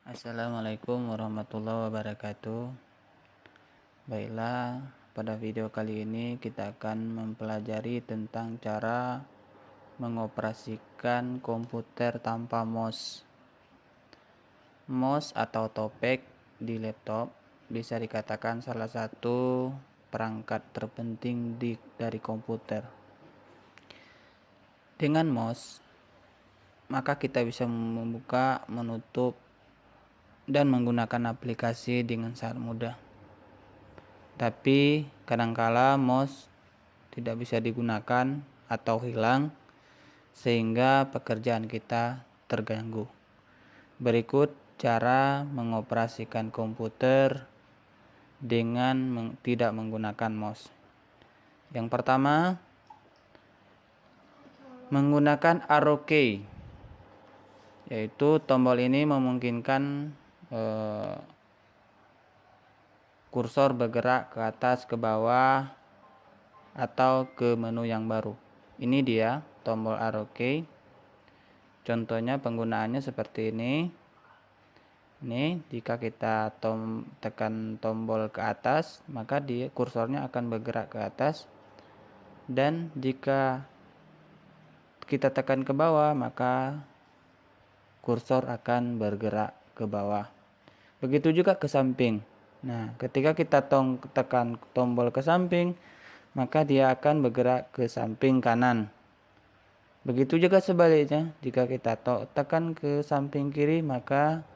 Assalamualaikum warahmatullahi wabarakatuh. Baiklah, pada video kali ini kita akan mempelajari tentang cara mengoperasikan komputer tanpa mouse. Mouse atau topek di laptop bisa dikatakan salah satu perangkat terpenting dari komputer. Dengan mouse, maka kita bisa membuka, menutup, dan menggunakan aplikasi dengan sangat mudah. Tapi kadangkala mouse tidak bisa digunakan atau hilang sehingga pekerjaan kita terganggu. Berikut cara mengoperasikan komputer dengan tidak menggunakan mouse. Yang pertama, menggunakan arrow key, yaitu tombol ini memungkinkan kursor bergerak ke atas, ke bawah, atau ke menu yang baru. Ini dia tombol arrow key. Contohnya penggunaannya seperti ini. Ini jika kita tekan tombol ke atas, maka kursornya akan bergerak ke atas. Dan jika kita tekan ke bawah, maka kursor akan bergerak ke bawah. Begitu juga ke samping. Nah, ketika kita tekan tombol ke samping, maka dia akan bergerak ke samping kanan. Begitu juga sebaliknya, jika kita tekan ke samping kiri, maka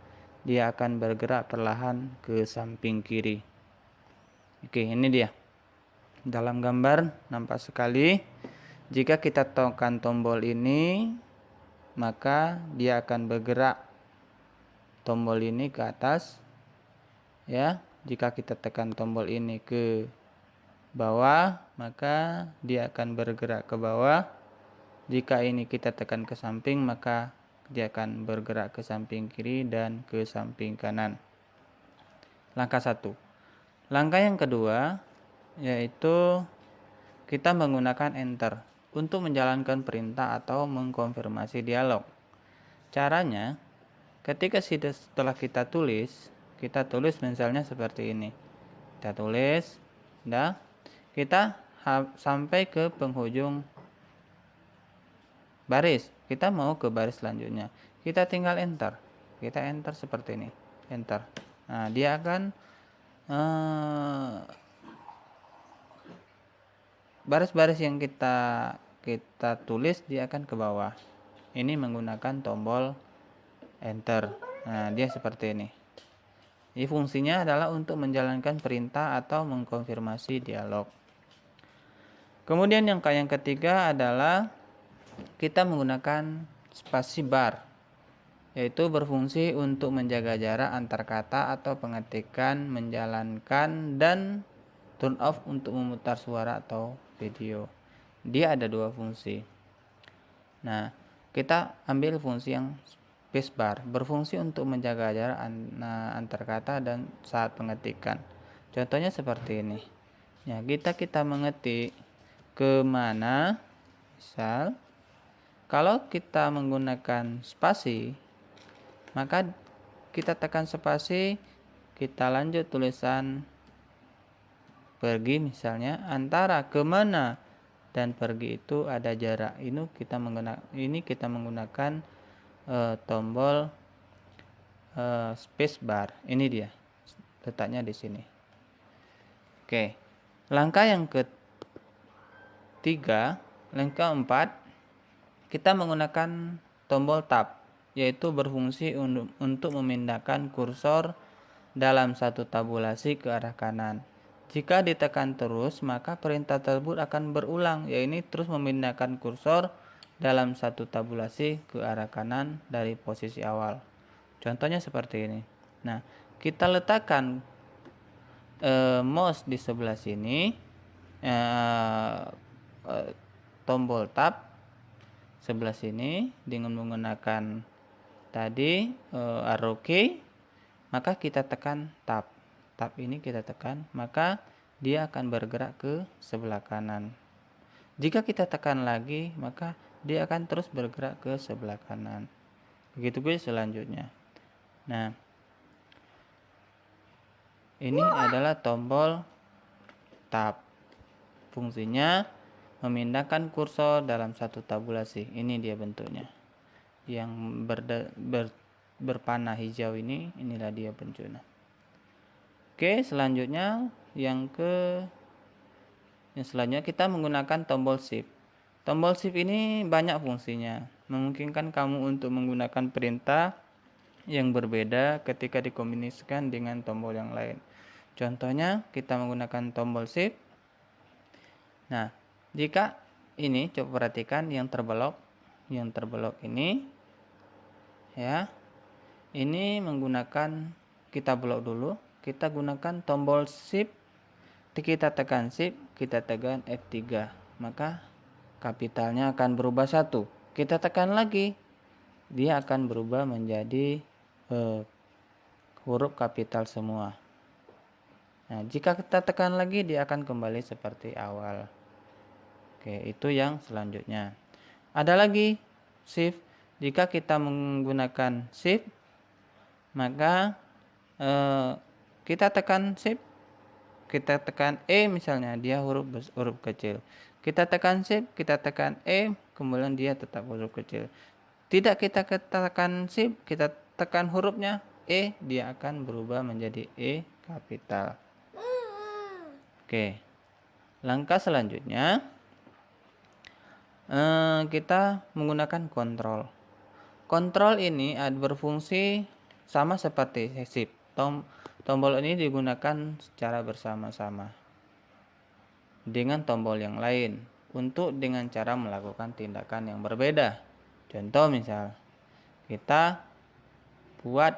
dia akan bergerak perlahan ke samping kiri. Oke, ini dia. Dalam gambar nampak sekali, jika kita tekan tombol ini, maka dia akan bergerak tombol ini ke atas. Ya, jika kita tekan tombol ini ke bawah, maka dia akan bergerak ke bawah. Jika ini kita tekan ke samping, maka dia akan bergerak ke samping kiri dan ke samping kanan. Langkah 1. Langkah yang kedua yaitu kita menggunakan enter untuk menjalankan perintah atau mengkonfirmasi dialog. Caranya, ketika setelah kita tulis misalnya seperti ini. Kita tulis, kita sampai ke penghujung baris. Kita mau ke baris selanjutnya. Kita tinggal enter. Kita enter seperti ini. Enter. Nah, dia akan baris-baris yang kita tulis dia akan ke bawah. Ini menggunakan tombol enter. Nah, dia seperti ini. Jadi fungsinya adalah untuk menjalankan perintah atau mengkonfirmasi dialog. Kemudian yang ketiga adalah kita menggunakan spasi bar, yaitu berfungsi untuk menjaga jarak antar kata atau pengetikan, menjalankan, dan turn off untuk memutar suara atau video. Dia ada dua fungsi. Nah, kita ambil fungsi yang spacebar, berfungsi untuk menjaga jarak antar kata dan saat pengetikan. Contohnya seperti ini. Ya, kita mengetik ke mana, misal kalau kita menggunakan spasi, maka kita tekan spasi, kita lanjut tulisan pergi misalnya, antara ke mana dan pergi itu ada jarak. Ini kita menggunakan tombol spacebar. Ini dia letaknya di sini. Oke, langkah yang ketiga, langkah 4, kita menggunakan tombol tab, yaitu berfungsi untuk memindahkan kursor dalam satu tabulasi ke arah kanan. Jika ditekan terus, maka perintah tersebut akan berulang, yaitu terus memindahkan kursor dalam satu tabulasi ke arah kanan dari posisi awal. Contohnya seperti ini. Nah, kita letakkan mouse di sebelah sini, tombol tab sebelah sini dengan menggunakan tadi arrow key, maka kita tekan tab ini kita tekan, maka dia akan bergerak ke sebelah kanan. Jika kita tekan lagi, maka dia akan terus bergerak ke sebelah kanan. Begitu guys selanjutnya. Nah, Ini adalah tombol tab. Fungsinya memindahkan kursor dalam satu tabulasi. Ini dia bentuknya. Yang berpanah hijau ini, inilah dia bentuknya. Oke, selanjutnya yang selanjutnya kita menggunakan tombol shift. Tombol shift ini banyak fungsinya, memungkinkan kamu untuk menggunakan perintah yang berbeda ketika dikombinasikan dengan tombol yang lain. Contohnya kita menggunakan tombol shift. Nah, jika ini coba perhatikan yang terbelok ini ya. Ini menggunakan, kita blok dulu, kita gunakan tombol shift, kita tekan shift, kita tekan F3, maka kapitalnya akan berubah 1. Kita tekan lagi, dia akan berubah menjadi huruf kapital semua. Nah, jika kita tekan lagi, dia akan kembali seperti awal. Oke, itu yang selanjutnya. Ada lagi shift. Jika kita menggunakan shift, maka kita tekan shift, kita tekan E misalnya, dia huruf kecil. Kita tekan shift, kita tekan E, kemudian dia tetap huruf kecil. Tidak kita tekan shift, kita tekan hurufnya E, dia akan berubah menjadi E kapital. Oke, langkah selanjutnya kita menggunakan kontrol. Kontrol ini berfungsi sama seperti shift. Tombol ini digunakan secara bersama-sama dengan tombol yang lain untuk dengan cara melakukan tindakan yang berbeda. Contoh misal, kita buat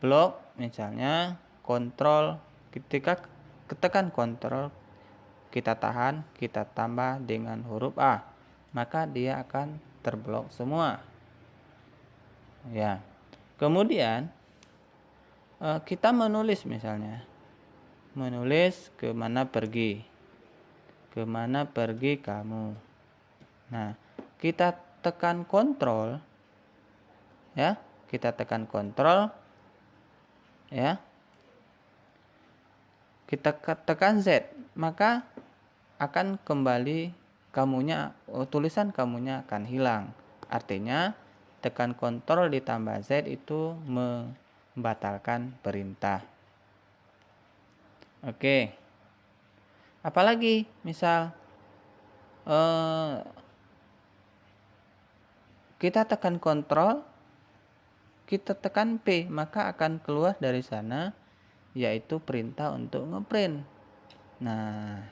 blok misalnya kontrol, ketika tekan kontrol, kita tahan, kita tambah dengan huruf A, maka dia akan terblok semua. Ya. Kemudian kita menulis misalnya, menulis kemana pergi kamu. Nah, kita tekan kontrol, ya, kita tekan kontrol, ya, kita tekan Z, maka akan kembali tulisan kamunya akan hilang. Artinya tekan kontrol ditambah Z itu membatalkan perintah. Oke. Apalagi misal kita tekan kontrol, kita tekan P, maka akan keluar dari sana yaitu perintah untuk ngeprint. Nah,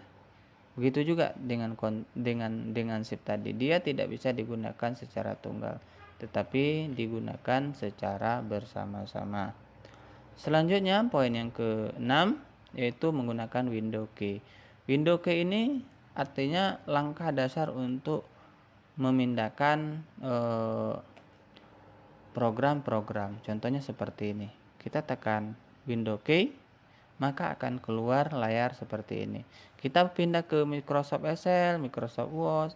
begitu juga dengan shift tadi, dia tidak bisa digunakan secara tunggal, tetapi digunakan secara bersama-sama. Selanjutnya poin yang ke-6 yaitu menggunakan window key. Window key ini artinya langkah dasar untuk memindahkan program-program. Contohnya seperti ini. Kita tekan window key, maka akan keluar layar seperti ini. Kita pindah ke Microsoft Excel, Microsoft Word,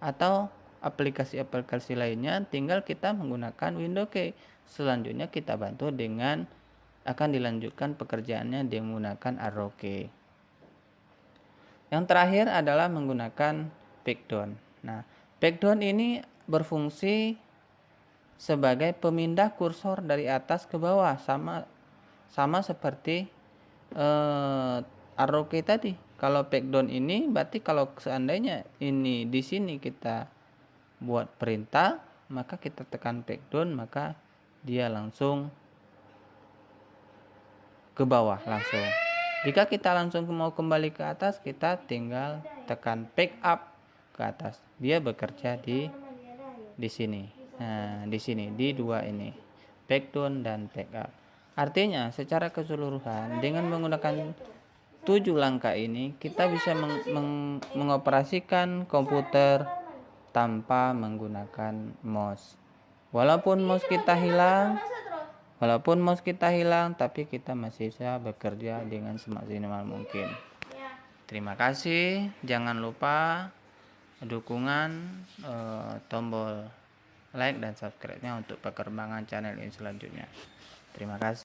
atau aplikasi-aplikasi lainnya, tinggal kita menggunakan window key. Selanjutnya kita bantu dengan akan dilanjutkan pekerjaannya dengan menggunakan arrow key. Yang terakhir adalah menggunakan backdown. Nah, backdown ini berfungsi sebagai pemindah kursor dari atas ke bawah, sama seperti arrow key tadi. Kalau backdown ini berarti kalau seandainya ini di sini kita buat perintah, maka kita tekan backdown, maka dia langsung ke bawah langsung. Jika kita langsung mau kembali ke atas, kita tinggal tekan back up ke atas. Dia bekerja di sini. Nah, di sini di dua ini, backdown dan backup. Artinya secara keseluruhan dengan menggunakan 7 langkah ini kita bisa mengoperasikan komputer tanpa menggunakan mouse. Walaupun mouse kita hilang, tapi kita masih bisa bekerja dengan semaksimal mungkin. Terima kasih. Jangan lupa dukungan tombol like dan subscribe-nya untuk perkembangan channel ini selanjutnya. Terima kasih.